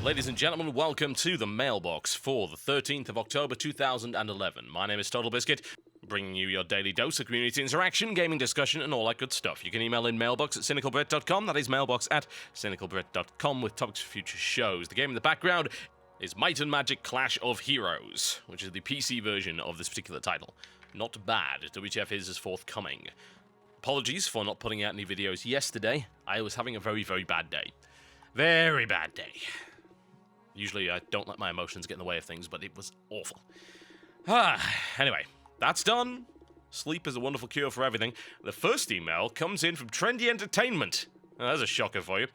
Ladies and gentlemen, welcome to the Mailbox for the 13th of October 2011. My name is Totalbiscuit, bringing you your daily dose of community interaction, gaming discussion, and all that good stuff. You can email in mailbox at cynicalbrit.com, that is mailbox at cynicalbrit.com, with topics for future shows. The game in the background is Might and Magic Clash of Heroes, which is the PC version of this particular title. Not bad, WTF is forthcoming. Apologies for not putting out any videos yesterday. I was having a very, very bad day. Very bad day. Usually I don't let my emotions get in the way of things, but it was awful. Anyway, that's done. Sleep is a wonderful cure for everything. The first email comes in from Trendy Entertainment. Now, there's a shocker for you.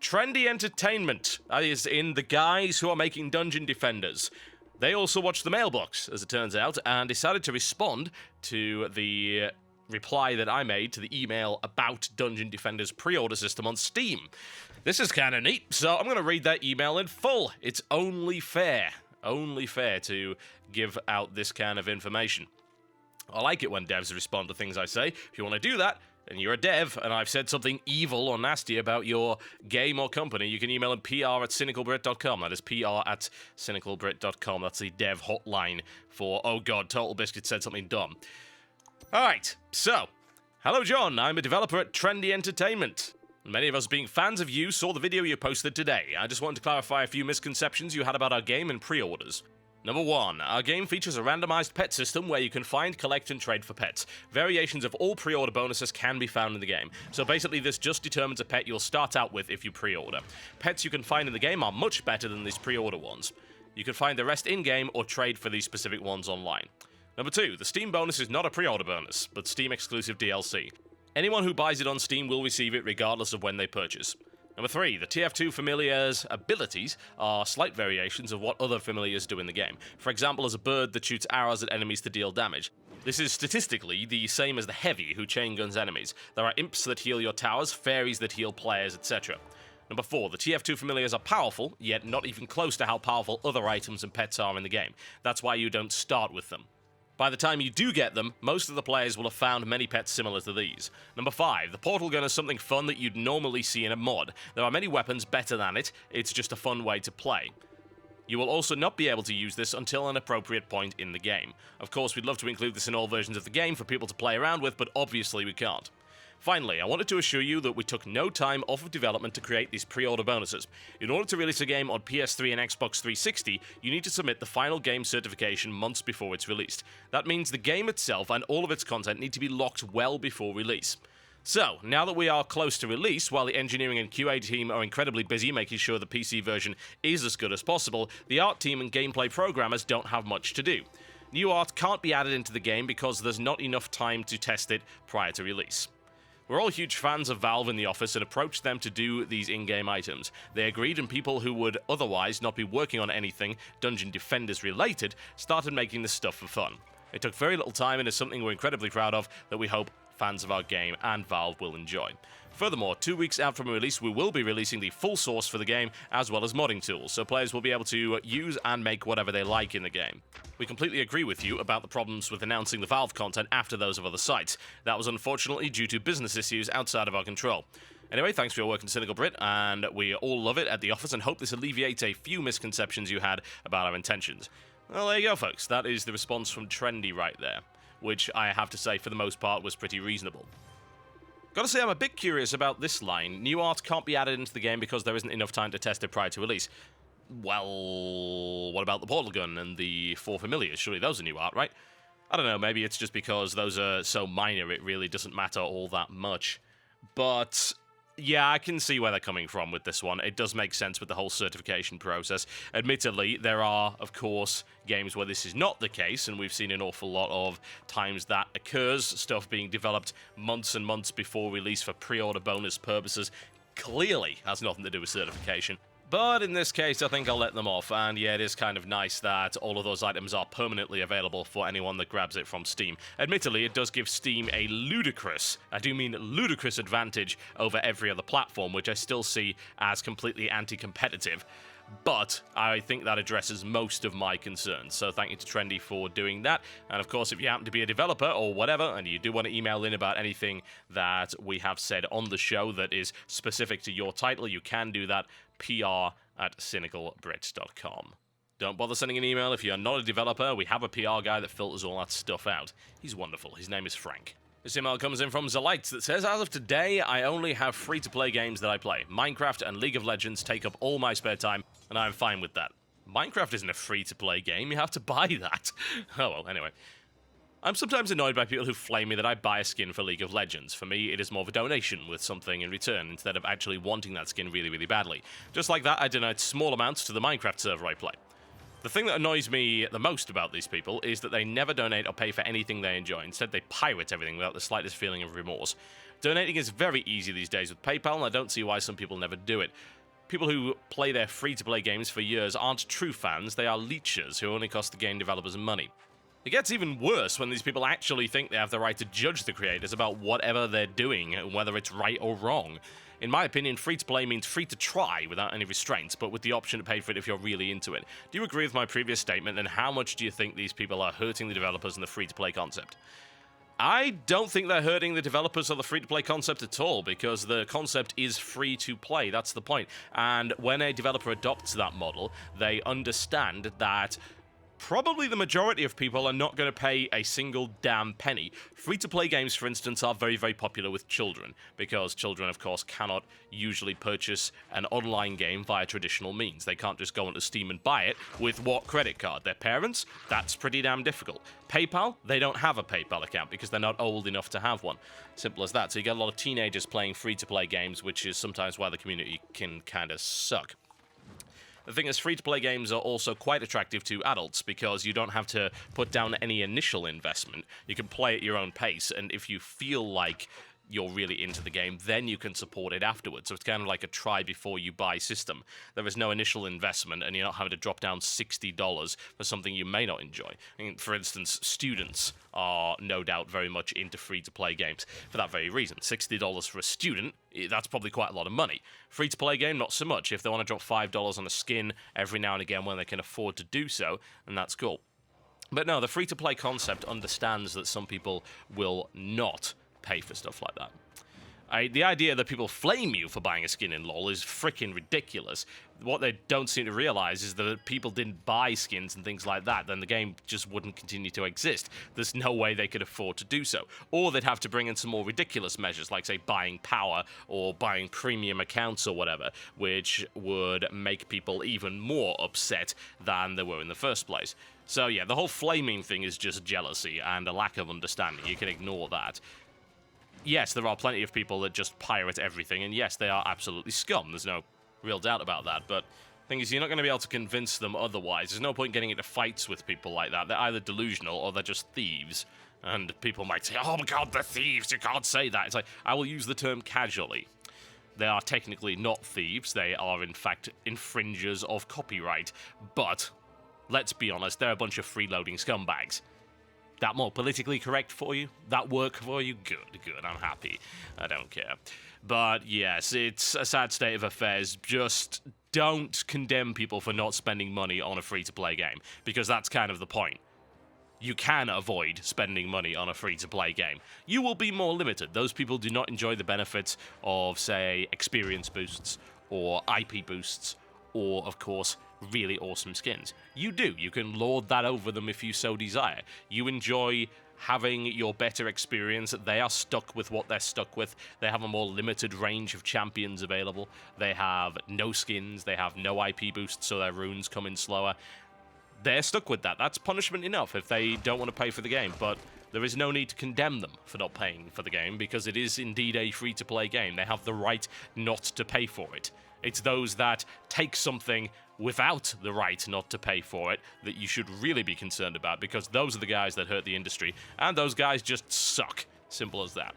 Trendy Entertainment, that is in the guys who are making Dungeon Defenders. They also watched the Mailbox, as it turns out, and decided to respond to the reply that I made to the email about Dungeon Defenders pre-order system on Steam. This is kind of neat, so I'm going to read that email in full. It's only fair to give out this kind of information. I like it when devs respond to things I say. If you want to do that, and you're a dev, and I've said something evil or nasty about your game or company, you can email them pr@cynicalbrit.com. That is pr@cynicalbrit.com. That's the dev hotline for, oh god, Totalbiscuit said something dumb. Alright, so, hello John, I'm a developer at Trendy Entertainment. Many of us being fans of you saw the video you posted today. I just wanted to clarify a few misconceptions you had about our game and pre-orders. Number 1, our game features a randomized pet system where you can find, collect, and trade for pets. Variations of all pre-order bonuses can be found in the game. So basically this just determines a pet you'll start out with if you pre-order. Pets you can find in the game are much better than these pre-order ones. You can find the rest in-game or trade for these specific ones online. Number 2, the Steam bonus is not a pre-order bonus, but Steam-exclusive DLC. Anyone who buys it on Steam will receive it regardless of when they purchase. Number 3, the TF2 Familiar's abilities are slight variations of what other Familiars do in the game. For example, as a bird that shoots arrows at enemies to deal damage. This is statistically the same as the Heavy, who chain guns enemies. There are imps that heal your towers, fairies that heal players, etc. Number 4, the TF2 Familiars are powerful, yet not even close to how powerful other items and pets are in the game. That's why you don't start with them. By the time you do get them, most of the players will have found many pets similar to these. Number 5, the portal gun is something fun that you'd normally see in a mod. There are many weapons better than it, it's just a fun way to play. You will also not be able to use this until an appropriate point in the game. Of course, we'd love to include this in all versions of the game for people to play around with, but obviously we can't. Finally, I wanted to assure you that we took no time off of development to create these pre-order bonuses. In order to release a game on PS3 and Xbox 360, you need to submit the final game certification months before it's released. That means the game itself and all of its content need to be locked well before release. So, now that we are close to release, while the engineering and QA team are incredibly busy making sure the PC version is as good as possible, the art team and gameplay programmers don't have much to do. New art can't be added into the game because there's not enough time to test it prior to release. We're all huge fans of Valve in the office and approached them to do these in-game items. They agreed, and people who would otherwise not be working on anything Dungeon Defenders related started making this stuff for fun. It took very little time and is something we're incredibly proud of that we hope fans of our game and Valve will enjoy. Furthermore, 2 weeks out from release, we will be releasing the full source for the game, as well as modding tools, so players will be able to use and make whatever they like in the game. We completely agree with you about the problems with announcing the Valve content after those of other sites. That was unfortunately due to business issues outside of our control. Anyway, thanks for your work in Cynical Brit, and we all love it at the office and hope this alleviates a few misconceptions you had about our intentions. Well, there you go, folks. That is the response from Trendy right there, which I have to say, for the most part, was pretty reasonable. Gotta say, I'm a bit curious about this line. New art can't be added into the game because there isn't enough time to test it prior to release. Well, what about the portal gun and the 4 Familiars? Surely those are new art, right? I don't know, maybe it's just because those are so minor it really doesn't matter all that much. But yeah, I can see where they're coming from with this one. It does make sense with the whole certification process. Admittedly, there are, of course, games where this is not the case, and we've seen an awful lot of times that occurs, stuff being developed months and months before release for pre-order bonus purposes. Clearly has nothing to do with certification. But in this case, I think I'll let them off, and yeah, it is kind of nice that all of those items are permanently available for anyone that grabs it from Steam. Admittedly, it does give Steam a ludicrous, I do mean ludicrous advantage over every other platform, which I still see as completely anti-competitive. But I think that addresses most of my concerns, so thank you to Trendy for doing that. And of course, if you happen to be a developer or whatever, and you do want to email in about anything that we have said on the show that is specific to your title, you can do that. pr@cynicalbrits.com. Don't bother sending an email if you're not a developer. We have a PR guy that filters all that stuff out. He's wonderful. His name is Frank. This email comes in from Zalites that says, as of today, I only have free-to-play games that I play. Minecraft and League of Legends take up all my spare time, and I'm fine with that. Minecraft isn't a free-to-play game. You have to buy that. Oh, well, anyway. I'm sometimes annoyed by people who flame me that I buy a skin for League of Legends. For me, it is more of a donation with something in return, instead of actually wanting that skin really, really badly. Just like that, I donate small amounts to the Minecraft server I play. The thing that annoys me the most about these people is that they never donate or pay for anything they enjoy. Instead, they pirate everything without the slightest feeling of remorse. Donating is very easy these days with PayPal, and I don't see why some people never do it. People who play their free-to-play games for years aren't true fans, they are leechers who only cost the game developers money. It gets even worse when these people actually think they have the right to judge the creators about whatever they're doing, whether it's right or wrong. In my opinion, free-to-play means free to try without any restraints, but with the option to pay for it if you're really into it. Do you agree with my previous statement, and how much do you think these people are hurting the developers in the free-to-play concept? I don't think they're hurting the developers of the free-to-play concept at all, because the concept is free-to-play, that's the point. And when a developer adopts that model, they understand that probably the majority of people are not going to pay a single damn penny. Free-to-play games, for instance, are very, very popular with children, because children, of course, cannot usually purchase an online game via traditional means. They can't just go onto Steam and buy it with what credit card? Their parents? That's pretty damn difficult. PayPal? They don't have a PayPal account because they're not old enough to have one. Simple as that. So you get a lot of teenagers playing free-to-play games, which is sometimes why the community can kind of suck. The thing is, free-to-play games are also quite attractive to adults because you don't have to put down any initial investment. You can play at your own pace, and if you feel like you're really into the game, then you can support it afterwards. So it's kind of like a try-before-you-buy system. There is no initial investment, and you're not having to drop down $60 for something you may not enjoy. I mean, for instance, students are no doubt very much into free-to-play games for that very reason. $60 for a student, that's probably quite a lot of money. Free-to-play game, not so much. If they want to drop $5 on a skin every now and again when they can afford to do so, then that's cool. But no, the free-to-play concept understands that some people will not pay for stuff like that. The idea that people flame you for buying a skin in LoL is freaking ridiculous. What they don't seem to realize is that if people didn't buy skins and things like that, then the game just wouldn't continue to exist. There's no way they could afford to do so. Or they'd have to bring in some more ridiculous measures, like, say, buying power or buying premium accounts or whatever, which would make people even more upset than they were in the first place. So yeah, the whole flaming thing is just jealousy and a lack of understanding. You can ignore that. Yes, there are plenty of people that just pirate everything, and yes, they are absolutely scum. There's no real doubt about that, but the thing is, you're not going to be able to convince them otherwise. There's no point getting into fights with people like that. They're either delusional or they're just thieves. And people might say, oh my god, they're thieves, you can't say that. It's like, I will use the term casually. They are technically not thieves. They are, in fact, infringers of copyright. But, let's be honest, they're a bunch of freeloading scumbags. That more politically correct for you? That work for you? Good, I'm happy. I don't care. But yes, it's a sad state of affairs. Just don't condemn people for not spending money on a free-to-play game, because that's kind of the point. You can avoid spending money on a free-to-play game. You will be more limited. Those people do not enjoy the benefits of, say, experience boosts or IP boosts or, of course, really awesome skins. You do. You can lord that over them if you so desire. You enjoy having your better experience. They are stuck with what they're stuck with. They have a more limited range of champions available. They have no skins. They have no IP boosts, so their runes come in slower. They're stuck with that. That's punishment enough if they don't want to pay for the game, but there is no need to condemn them for not paying for the game, because it is indeed a free-to-play game. They have the right not to pay for it. It's those that take something without the right not to pay for it that you should really be concerned about, because those are the guys that hurt the industry, and those guys just suck. Simple as that.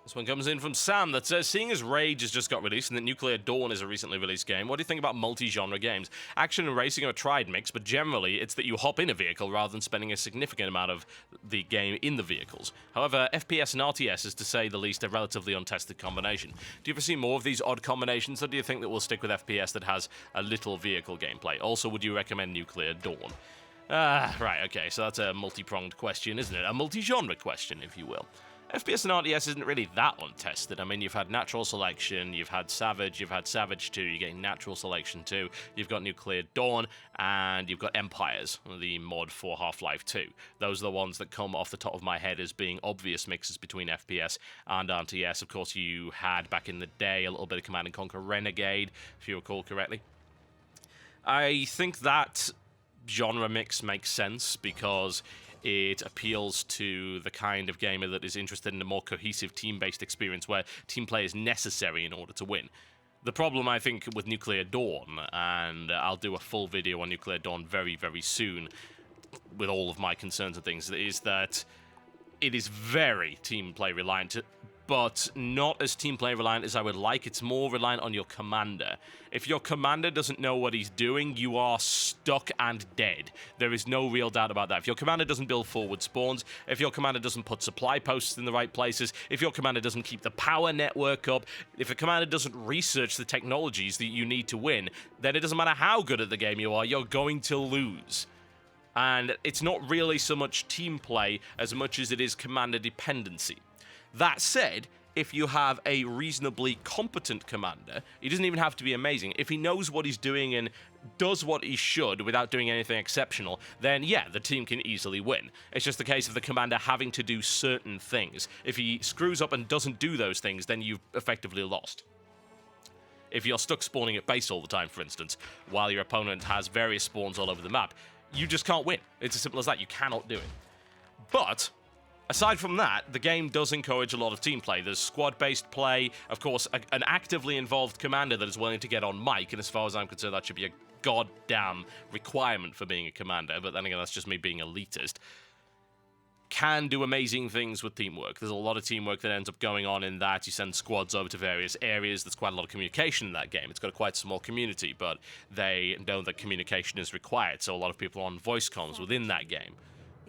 This one comes in from Sam that says, seeing as Rage has just got released and that Nuclear Dawn is a recently released game, what do you think about multi-genre games? Action and racing are a tried mix, but generally it's that you hop in a vehicle rather than spending a significant amount of the game in the vehicles. However, FPS and RTS is, to say the least, a relatively untested combination. Do you ever see more of these odd combinations, or do you think that we'll stick with FPS that has a little vehicle gameplay? Also, would you recommend Nuclear Dawn? Right, okay, so that's a multi-pronged question, isn't it? A multi-genre question, if you will. FPS and RTS isn't really that untested. I mean, you've had natural selection, you've had Savage, you've had Savage 2, you're getting natural selection 2, you've got Nuclear Dawn, and you've got Empires, the mod for Half-Life 2. Those are the ones that come off the top of my head as being obvious mixes between FPS and RTS. Of course, you had, back in the day, a little bit of Command & Conquer Renegade, if you recall correctly. I think that genre mix makes sense because it appeals to the kind of gamer that is interested in a more cohesive team-based experience where team play is necessary in order to win. The problem, I think, with Nuclear Dawn, and I'll do a full video on Nuclear Dawn very, very soon with all of my concerns and things, is that it is very team play reliant, but not as team play reliant as I would like. It's more reliant on your commander. If your commander doesn't know what he's doing, you are stuck and dead. There is no real doubt about that. If your commander doesn't build forward spawns, if your commander doesn't put supply posts in the right places, if your commander doesn't keep the power network up, if a commander doesn't research the technologies that you need to win, then it doesn't matter how good at the game you are, you're going to lose. And it's not really so much team play as much as it is commander dependency. That said, if you have a reasonably competent commander, he doesn't even have to be amazing. If he knows what he's doing and does what he should without doing anything exceptional, then yeah, the team can easily win. It's just the case of the commander having to do certain things. If he screws up and doesn't do those things, then you've effectively lost. If you're stuck spawning at base all the time, for instance, while your opponent has various spawns all over the map, you just can't win. It's as simple as that. You cannot do it. But aside from that, the game does encourage a lot of team play. There's squad-based play, of course, an actively involved commander that is willing to get on mic, and as far as I'm concerned, that should be a goddamn requirement for being a commander, but then again, that's just me being elitist. Can do amazing things with teamwork. There's a lot of teamwork that ends up going on in that. You send squads over to various areas. There's quite a lot of communication in that game. It's got a quite small community, but they know that communication is required, so a lot of people are on voice comms within that game.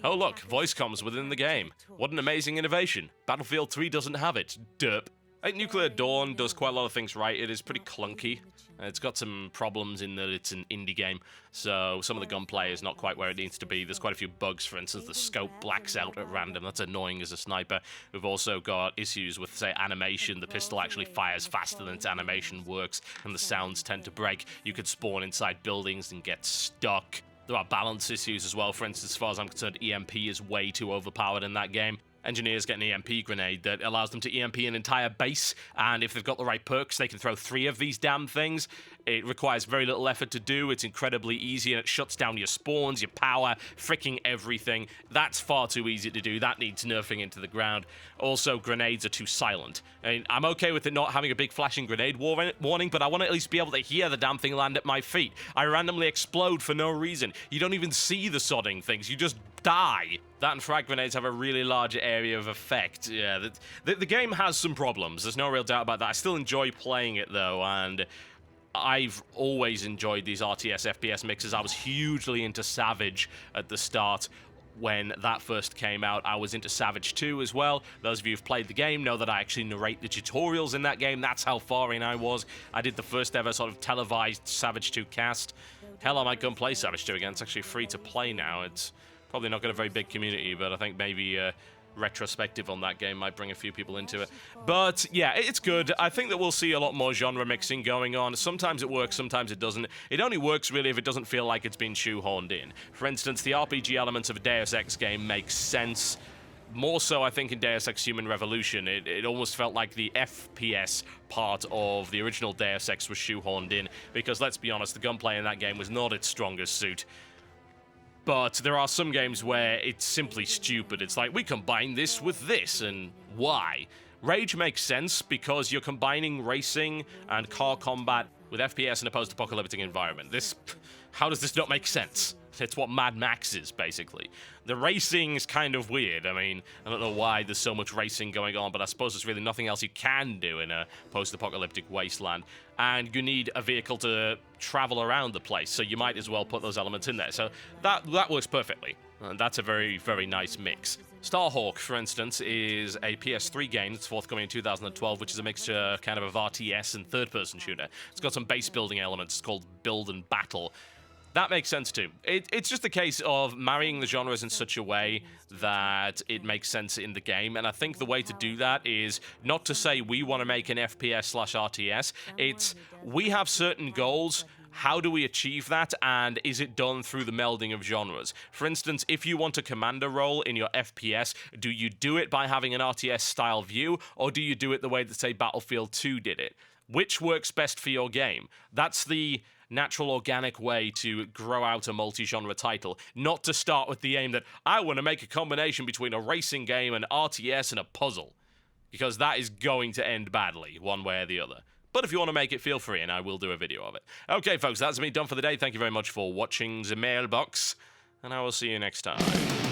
Oh look, voice comms within the game. What an amazing innovation. Battlefield 3 doesn't have it. Derp. I think Nuclear Dawn does quite a lot of things right. It is pretty clunky. It's got some problems in that it's an indie game, so some of the gunplay is not quite where it needs to be. There's quite a few bugs, for instance, the scope blacks out at random. That's annoying as a sniper. We've also got issues with, say, animation. The pistol actually fires faster than its animation works, and the sounds tend to break. You could spawn inside buildings and get stuck. There are balance issues as well. For instance, as far as I'm concerned, EMP is way too overpowered in that game. Engineers get an EMP grenade that allows them to EMP an entire base, and if they've got the right perks, they can throw 3 of these damn things. It requires very little effort to do, it's incredibly easy, and it shuts down your spawns, your power, freaking everything. That's far too easy to do, that needs nerfing into the ground. Also, grenades are too silent. I mean, I'm okay with it not having a big flashing grenade warning, but I want to at least be able to hear the damn thing land at my feet. I randomly explode for no reason. You don't even see the sodding things, you just die. That and frag grenades have a really large area of effect. Yeah, the game has some problems. There's no real doubt about that. I still enjoy playing it, though, and I've always enjoyed these RTS FPS mixes. I was hugely into Savage at the start. When that first came out, I was into Savage 2 as well. Those of you who've played the game know that I actually narrate the tutorials in that game. That's how far in I was. I did the first ever sort of televised Savage 2 cast. Hell, I might go and play Savage 2 again. It's actually free to play now. It's probably not got a very big community, but I think maybe retrospective on that game might bring a few people into it. But yeah, it's good. I think that we'll see a lot more genre mixing going on. Sometimes it works, sometimes it doesn't. It only works really if it doesn't feel like it's been shoehorned in. For instance, the RPG elements of a Deus Ex game make sense. More so, I think, in Deus Ex Human Revolution. It almost felt like the FPS part of the original Deus Ex was shoehorned in, because let's be honest, the gunplay in that game was not its strongest suit. But there are some games where it's simply stupid. It's like, we combine this with this, and why? Rage makes sense because you're combining racing and car combat with FPS in a post-apocalyptic environment. How does this not make sense? It's what Mad Max is, basically. The racing is kind of weird. I mean, I don't know why there's so much racing going on, but I suppose there's really nothing else you can do in a post-apocalyptic wasteland. And you need a vehicle to travel around the place, so you might as well put those elements in there. So that works perfectly. And that's a very, very nice mix. Starhawk, for instance, is a PS3 game that's forthcoming in 2012, which is a mixture kind of RTS and third-person shooter. It's got some base-building elements. It's called Build and Battle. That makes sense too. It's just a case of marrying the genres in such a way that it makes sense in the game, and I think the way to do that is not to say we want to make an FPS/RTS, it's we have certain goals, how do we achieve that, and is it done through the melding of genres? For instance, if you want a commander role in your FPS, do you do it by having an RTS-style view, or do you do it the way that, say, Battlefield 2 did it? Which works best for your game? That's the natural, organic way to grow out a multi-genre title, not to start with the aim that I want to make a combination between a racing game, an RTS, and a puzzle, because that is going to end badly, one way or the other. But if you want to make it, feel free, and I will do a video of it. Okay, folks, that's me done for the day. Thank you very much for watching the Mailbox, and I will see you next time.